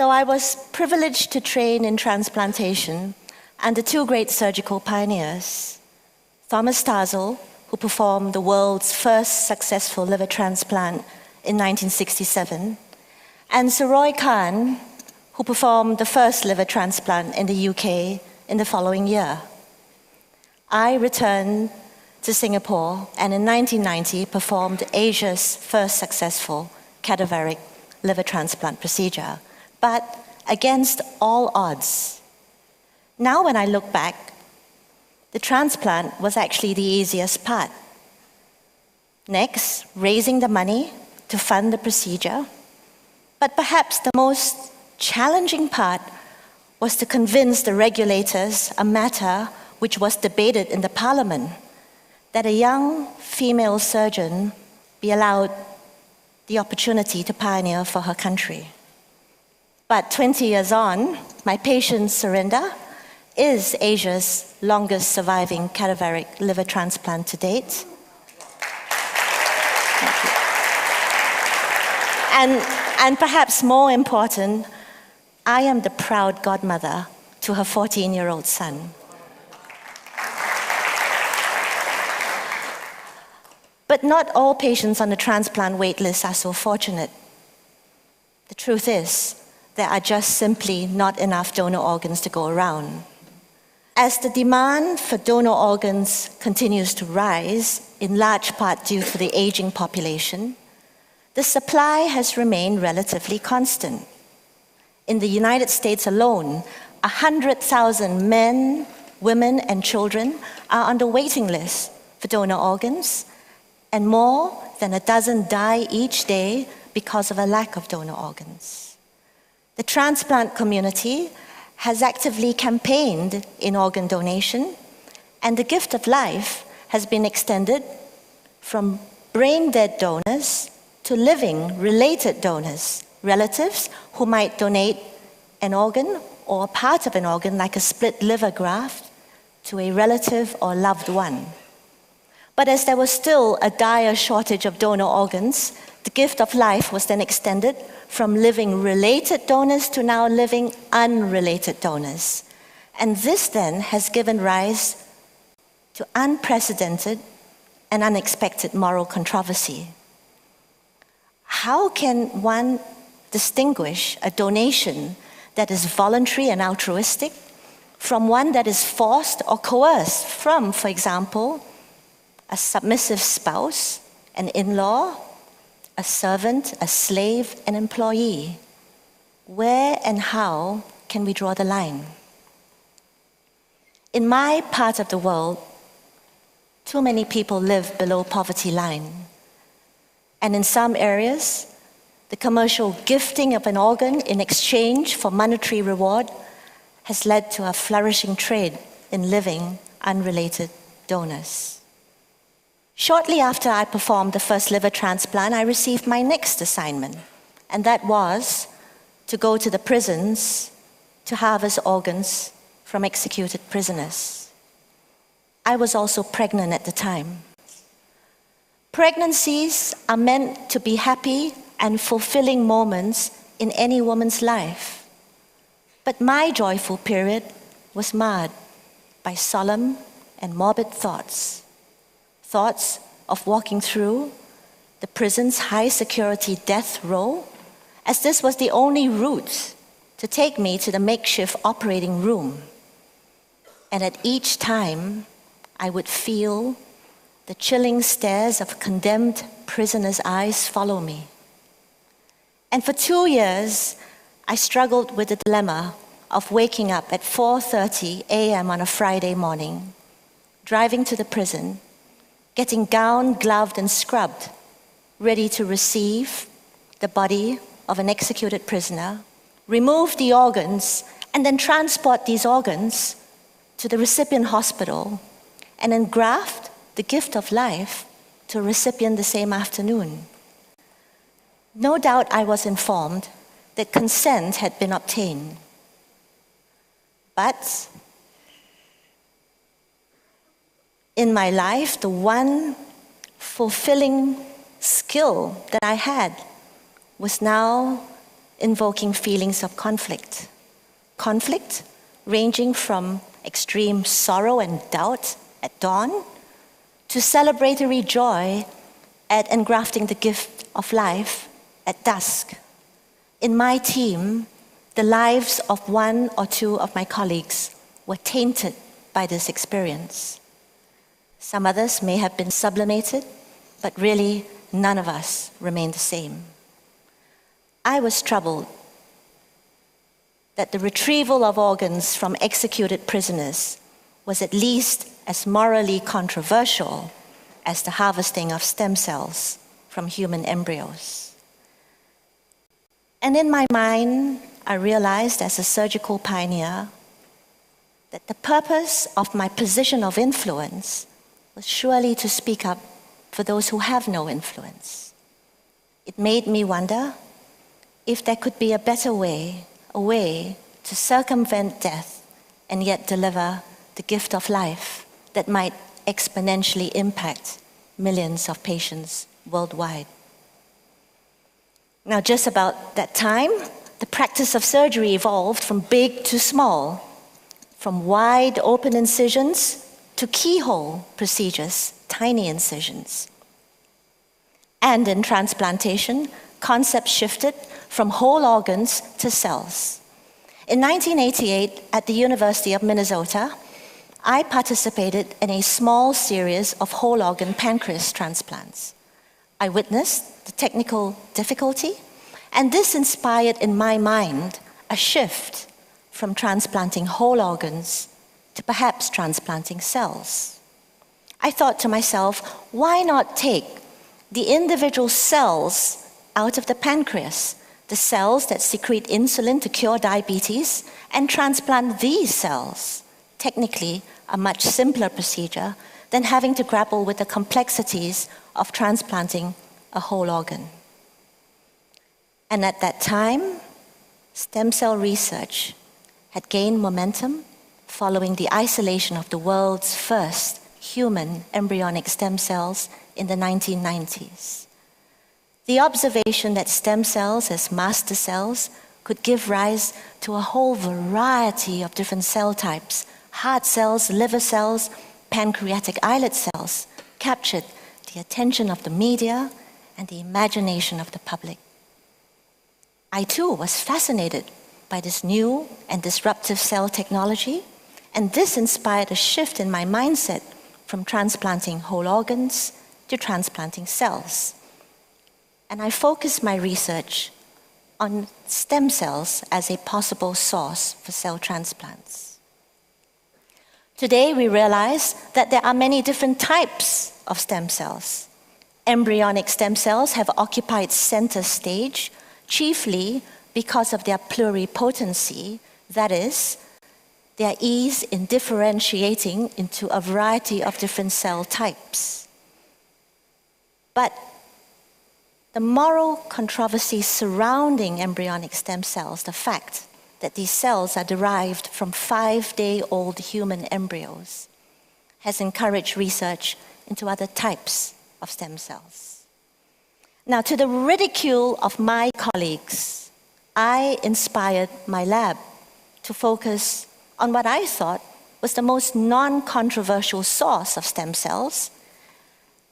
So I was privileged to train in transplantation under two great surgical pioneers, Thomas Tazel, who performed the world's first successful liver transplant in 1967, and Saroy Khan, who performed the first liver transplant in the UK in the following year. I returned to Singapore and in 1990 performed Asia's first successful cadaveric liver transplant procedure, but against all odds. Now when I look back, the transplant was actually the easiest part. Next, raising the money to fund the procedure. But perhaps the most challenging part was to convince the regulators, a matter which was debated in the parliament, that a young female surgeon be allowed the opportunity to pioneer for her country. But 20 years on, my patient Surinder is Asia's longest surviving cadaveric liver transplant to date. And perhaps more important, I am the proud godmother to her 14-year-old son. But not all patients on the transplant waitlist are so fortunate. The truth is, there are just simply not enough donor organs to go around. As the demand for donor organs continues to rise, in large part due to the aging population, the supply has remained relatively constant. In the United States alone, 100,000 men, women, and children are on the waiting list for donor organs, and more than a dozen die each day because of a lack of donor organs. The transplant community has actively campaigned in organ donation, and the gift of life has been extended from brain-dead donors to living related donors, relatives who might donate an organ or part of an organ like a split liver graft to a relative or loved one. But as there was still a dire shortage of donor organs, the gift of life was then extended from living related donors to now living unrelated donors. And this then has given rise to unprecedented and unexpected moral controversy. How can one distinguish a donation that is voluntary and altruistic from one that is forced or coerced from, for example, a submissive spouse, an in-law, a servant, a slave, an employee? Where and how can we draw the line? In my part of the world, too many people live below poverty line. And in some areas, the commercial gifting of an organ in exchange for monetary reward has led to a flourishing trade in living unrelated donors. Shortly after I performed the first liver transplant, I received my next assignment, and that was to go to the prisons to harvest organs from executed prisoners. I was also pregnant at the time. Pregnancies are meant to be happy and fulfilling moments in any woman's life. But my joyful period was marred by solemn and morbid thoughts. Thoughts of walking through the prison's high-security death row, as this was the only route to take me to the makeshift operating room. And at each time, I would feel the chilling stares of condemned prisoners' eyes follow me. And for 2 years, I struggled with the dilemma of waking up at 4:30 a.m. on a Friday morning, driving to the prison, getting gowned, gloved, and scrubbed, ready to receive the body of an executed prisoner, remove the organs, and then transport these organs to the recipient hospital, and then graft the gift of life to a recipient the same afternoon. No doubt I was informed that consent had been obtained. But in my life, the one fulfilling skill that I had was now invoking feelings of conflict. Conflict ranging from extreme sorrow and doubt at dawn to celebratory joy at engrafting the gift of life at dusk. In my team, the lives of one or two of my colleagues were tainted by this experience. Some others may have been sublimated, but really none of us remained the same. I was troubled that the retrieval of organs from executed prisoners was at least as morally controversial as the harvesting of stem cells from human embryos. And in my mind, I realized as a surgical pioneer that the purpose of my position of influence was surely to speak up for those who have no influence. It made me wonder if there could be a better way, a way to circumvent death and yet deliver the gift of life that might exponentially impact millions of patients worldwide. Now, just about that time, the practice of surgery evolved from big to small, from wide open incisions to keyhole procedures, tiny incisions. And in transplantation, concepts shifted from whole organs to cells. In 1988, at the University of Minnesota, I participated in a small series of whole organ pancreas transplants. I witnessed the technical difficulty, and this inspired in my mind a shift from transplanting whole organs to perhaps transplanting cells. I thought to myself, why not take the individual cells out of the pancreas, the cells that secrete insulin to cure diabetes, and transplant these cells? Technically, a much simpler procedure than having to grapple with the complexities of transplanting a whole organ. And at that time, stem cell research had gained momentum following the isolation of the world's first human embryonic stem cells in the 1990s. The observation that stem cells as master cells could give rise to a whole variety of different cell types, heart cells, liver cells, pancreatic islet cells, captured the attention of the media and the imagination of the public. I too was fascinated by this new and disruptive cell technology, and this inspired a shift in my mindset from transplanting whole organs to transplanting cells. And I focused my research on stem cells as a possible source for cell transplants. Today, we realize that there are many different types of stem cells. Embryonic stem cells have occupied center stage, chiefly because of their pluripotency, that is, their ease in differentiating into a variety of different cell types. But the moral controversy surrounding embryonic stem cells, the fact that these cells are derived from 5-day-old human embryos, has encouraged research into other types of stem cells. Now, to the ridicule of my colleagues, I inspired my lab to focus on what I thought was the most non-controversial source of stem cells,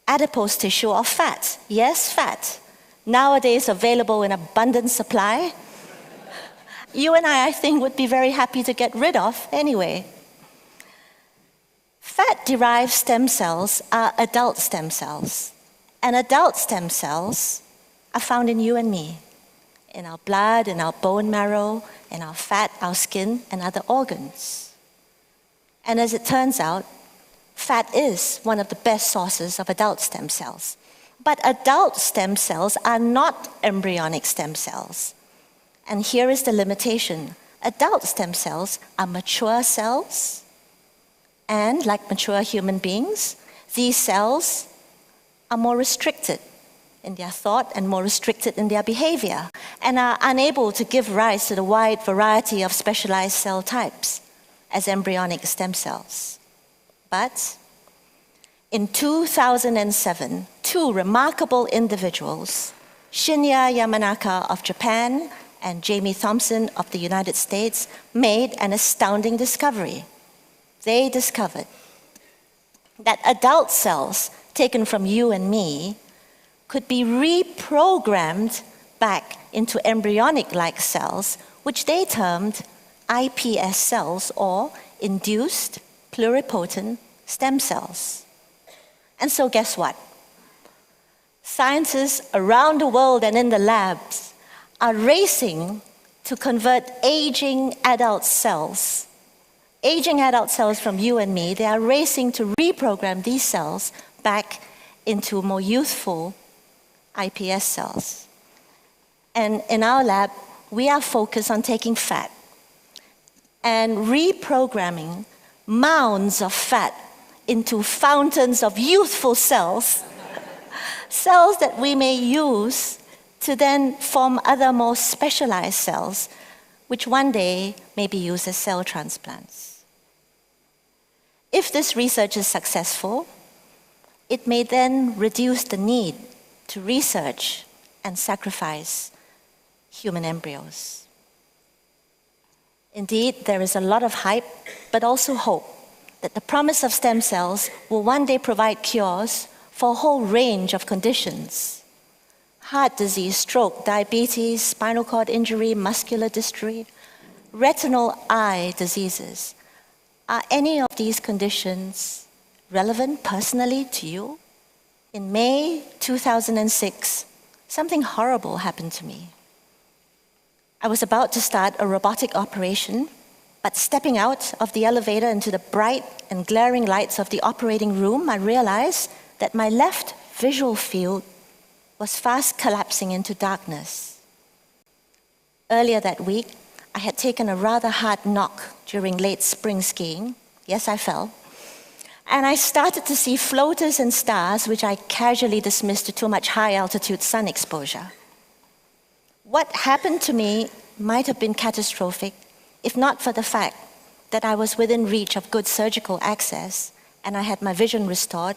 adipose tissue or fat. Yes, fat. Nowadays available in abundant supply. You and I think, would be very happy to get rid of anyway. Fat-derived stem cells are adult stem cells. And adult stem cells are found in you and me, in our blood, in our bone marrow, in our fat, our skin, and other organs. And as it turns out, fat is one of the best sources of adult stem cells. But adult stem cells are not embryonic stem cells. And here is the limitation. Adult stem cells are mature cells, and like mature human beings, these cells are more restricted in their thought and more restricted in their behavior, and are unable to give rise to the wide variety of specialized cell types as embryonic stem cells. But in 2007, two remarkable individuals, Shinya Yamanaka of Japan and Jamie Thompson of the United States made an astounding discovery. They discovered that adult cells taken from you and me could be reprogrammed back into embryonic-like cells, which they termed iPS cells, or induced pluripotent stem cells. And so guess what? Scientists around the world and in the labs are racing to convert aging adult cells from you and me. They are racing to reprogram these cells back into more youthful iPS cells. And in our lab, we are focused on taking fat and reprogramming mounds of fat into fountains of youthful cells, cells that we may use to then form other more specialized cells, which one day may be used as cell transplants. If this research is successful, it may then reduce the need to research and sacrifice human embryos. Indeed, there is a lot of hype, but also hope that the promise of stem cells will one day provide cures for a whole range of conditions: heart disease, stroke, diabetes, spinal cord injury, muscular dystrophy, retinal eye diseases. Are any of these conditions relevant personally to you? In May 2006, something horrible happened to me. I was about to start a robotic operation, but stepping out of the elevator into the bright and glaring lights of the operating room, I realized that my left visual field was fast collapsing into darkness. Earlier that week, I had taken a rather hard knock during late spring skiing. Yes, I fell. And I started to see floaters and stars, which I casually dismissed to too much high-altitude sun exposure. What happened to me might have been catastrophic, if not for the fact that I was within reach of good surgical access and I had my vision restored,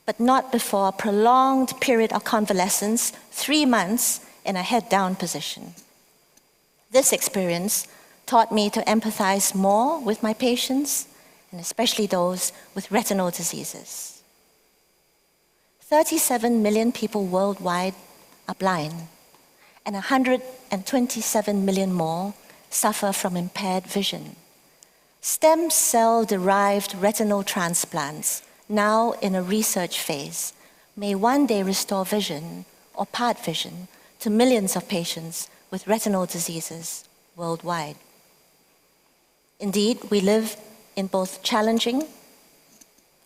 but not before a prolonged period of convalescence, 3 months in a head-down position. This experience taught me to empathize more with my patients, and especially those with retinal diseases. 37 million people worldwide are blind, and 127 million more suffer from impaired vision. Stem cell-derived retinal transplants, now in a research phase, may one day restore vision or part vision to millions of patients with retinal diseases worldwide. Indeed, we live in both challenging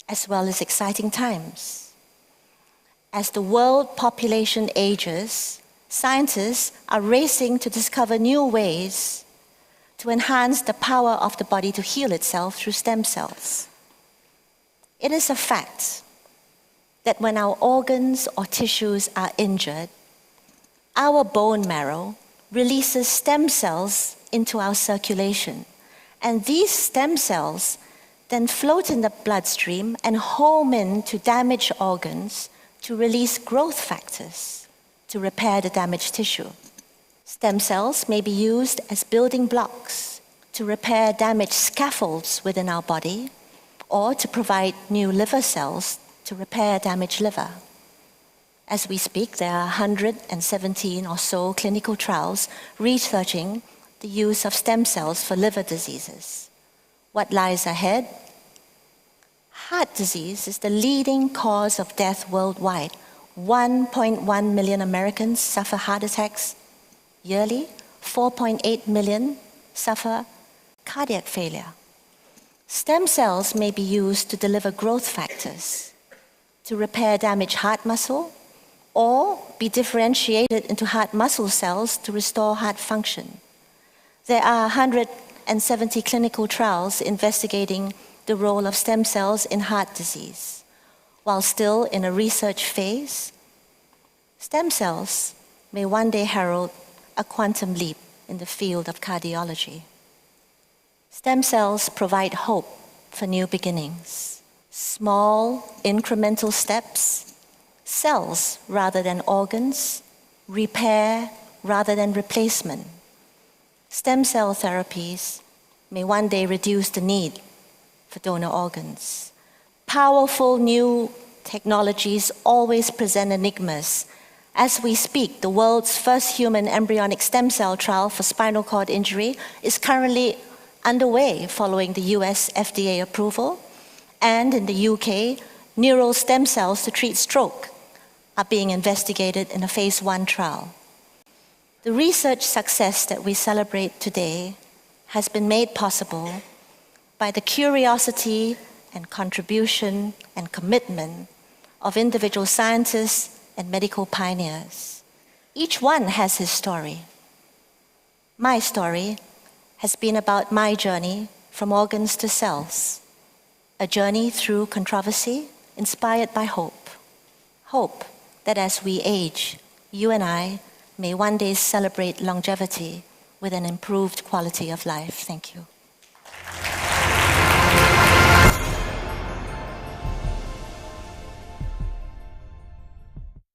as well as exciting times. As the world population ages, scientists are racing to discover new ways to enhance the power of the body to heal itself through stem cells. It is a fact that when our organs or tissues are injured, our bone marrow releases stem cells into our circulation. And these stem cells then float in the bloodstream and home in to damaged organs to release growth factors to repair the damaged tissue. Stem cells may be used as building blocks to repair damaged scaffolds within our body, or to provide new liver cells to repair damaged liver. As we speak, there are 117 or so clinical trials researching the use of stem cells for liver diseases. What lies ahead? Heart disease is the leading cause of death worldwide. 1.1 million Americans suffer heart attacks yearly. 4.8 million suffer cardiac failure. Stem cells may be used to deliver growth factors, to repair damaged heart muscle, or be differentiated into heart muscle cells to restore heart function. There are 170 clinical trials investigating the role of stem cells in heart disease. While still in a research phase, stem cells may one day herald a quantum leap in the field of cardiology. Stem cells provide hope for new beginnings. Small, incremental steps, cells rather than organs, repair, rather than replacement. Stem cell therapies may one day reduce the need for donor organs. Powerful new technologies always present enigmas. As we speak, the world's first human embryonic stem cell trial for spinal cord injury is currently underway following the US FDA approval. And in the UK, neural stem cells to treat stroke are being investigated in a phase 1 trial. The research success that we celebrate today has been made possible by the curiosity and contribution and commitment of individual scientists and medical pioneers. Each one has his story. My story has been about my journey from organs to cells, a journey through controversy inspired by hope. Hope that as we age, you and I may one day celebrate longevity with an improved quality of life. Thank you.